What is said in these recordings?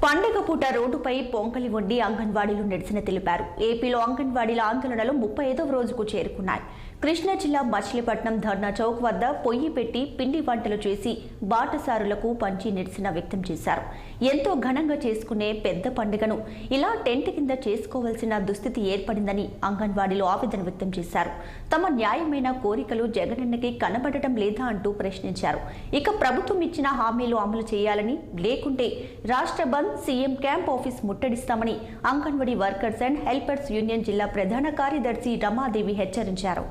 పండుగ పూట రోడ్డుపై పొంగలి వండి అంగన్వాడీలు నిరసన తెలిపారు. ఏపీలో అంగన్వాడీల ఆందోళనలు 35వ రోజుకు చేరుకున్నాయి. కృష్ణా జిల్లా మచిలీపట్నం ధర్నా చౌక్ వద్ద పొయ్యి పెట్టి పిండి వంటలు చేసి బాటసారులకు పంచి నిరసన వ్యక్తం చేశారు. ఎంతో ఘనంగా చేసుకునే పెద్ద పండుగను ఇలా టెంట్ కింద చేసుకోవాల్సిన దుస్థితి ఏర్పడిందని అంగన్వాడీలు ఆవేదన వ్యక్తం చేశారు. తమ న్యాయమైన కోరికలు జగనన్నకి కనబడటం లేదా అంటూ ప్రశ్నించారు. ఇక ప్రభుత్వం ఇచ్చిన హామీలు అమలు చేయాలని, లేకుంటే రాష్ట్ర బంద్, సీఎం క్యాంప్ ఆఫీస్ ముట్టడిస్తామని Anganwadi workers and helpers union జిల్లా ప్రధాన కార్యదర్శి రమాదేవి హెచ్చరించారు.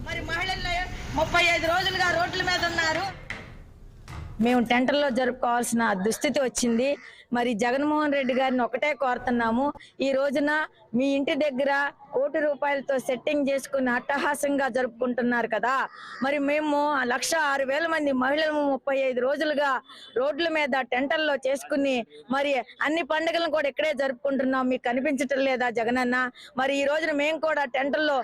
మరి మహిళలు 35 రోజులుగా రోడ్ల మీద ఉన్నారు. మేము టెంటర్లో జరుపుకోవాల్సిన దుస్థితి వచ్చింది. మరి జగన్మోహన్ రెడ్డి గారిని ఒకటే కోరుతున్నాము, ఈ రోజున మీ ఇంటి దగ్గర ₹1,00,00,000తో సెట్టింగ్ చేసుకుని అట్టహాసంగా జరుపుకుంటున్నారు కదా. మరి మేము 1,06,000 మంది మహిళలు 35 రోజులుగా రోడ్ల మీద టెంటర్లో చేసుకుని మరి అన్ని పండుగలను కూడా ఇక్కడే జరుపుకుంటున్నాం. మీకు కనిపించటం లేదా జగనన్న? మరి ఈ రోజున మేము కూడా టెంటర్లో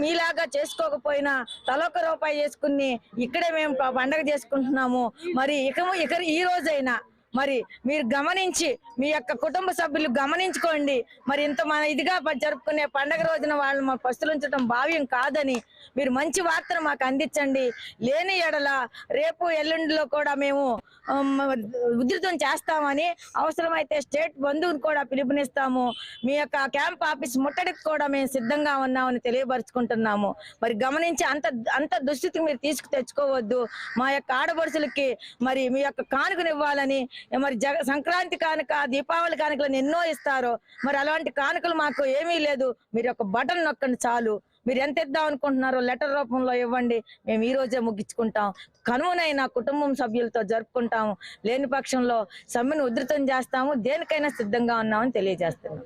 మీలాగా చేసుకోకపోయినా తలొక రూపాయి చేసుకుని ఇక్కడే మేము పండుగ చేసుకుంటున్నాము. మరి ఇక ఈ రోజైనా మరి మీరు గమనించి మీ యొక్క కుటుంబ సభ్యులు గమనించుకోండి. మరి ఇంత మన ఇదిగా జరుపుకునే పండగ రోజున వాళ్ళు పస్తులుంచడం భావ్యం కాదని మీరు మంచి వార్తను మాకు అందించండి. లేని ఎడల రేపు ఎల్లుండిలో కూడా మేము ఉధృతం చేస్తామని, అవసరమైతే స్టేట్ బంధువుని కూడా పిలుపునిస్తాము. మీ యొక్క క్యాంప్ ఆఫీస్ ముట్టడికి కూడా మేము సిద్ధంగా ఉన్నామని తెలియపరుచుకుంటున్నాము. మరి గమనించి అంత దుస్థితికి మీరు తెచ్చుకోవద్దు. మా యొక్క ఆడపడుచులకి మరి మీ యొక్క కానుకనివ్వాలని, మరి సంక్రాంతి కానుక, దీపావళి కానుకలను ఎన్నో ఇస్తారు. మరి అలాంటి కానుకలు మాకు ఏమీ లేదు. మీరు ఒక బటన్ నొక్కండి చాలు. మీరు ఎంత ఇద్దాం అనుకుంటున్నారో లెటర్ రూపంలో ఇవ్వండి. మేము ఈ రోజే ముగించుకుంటాం. కనుమనైనా కుటుంబం సభ్యులతో జరుపుకుంటాము. లేని పక్షంలో సమ్మెను ఉధృతం చేస్తాము. దేనికైనా సిద్ధంగా ఉన్నామని తెలియజేస్తున్నాం.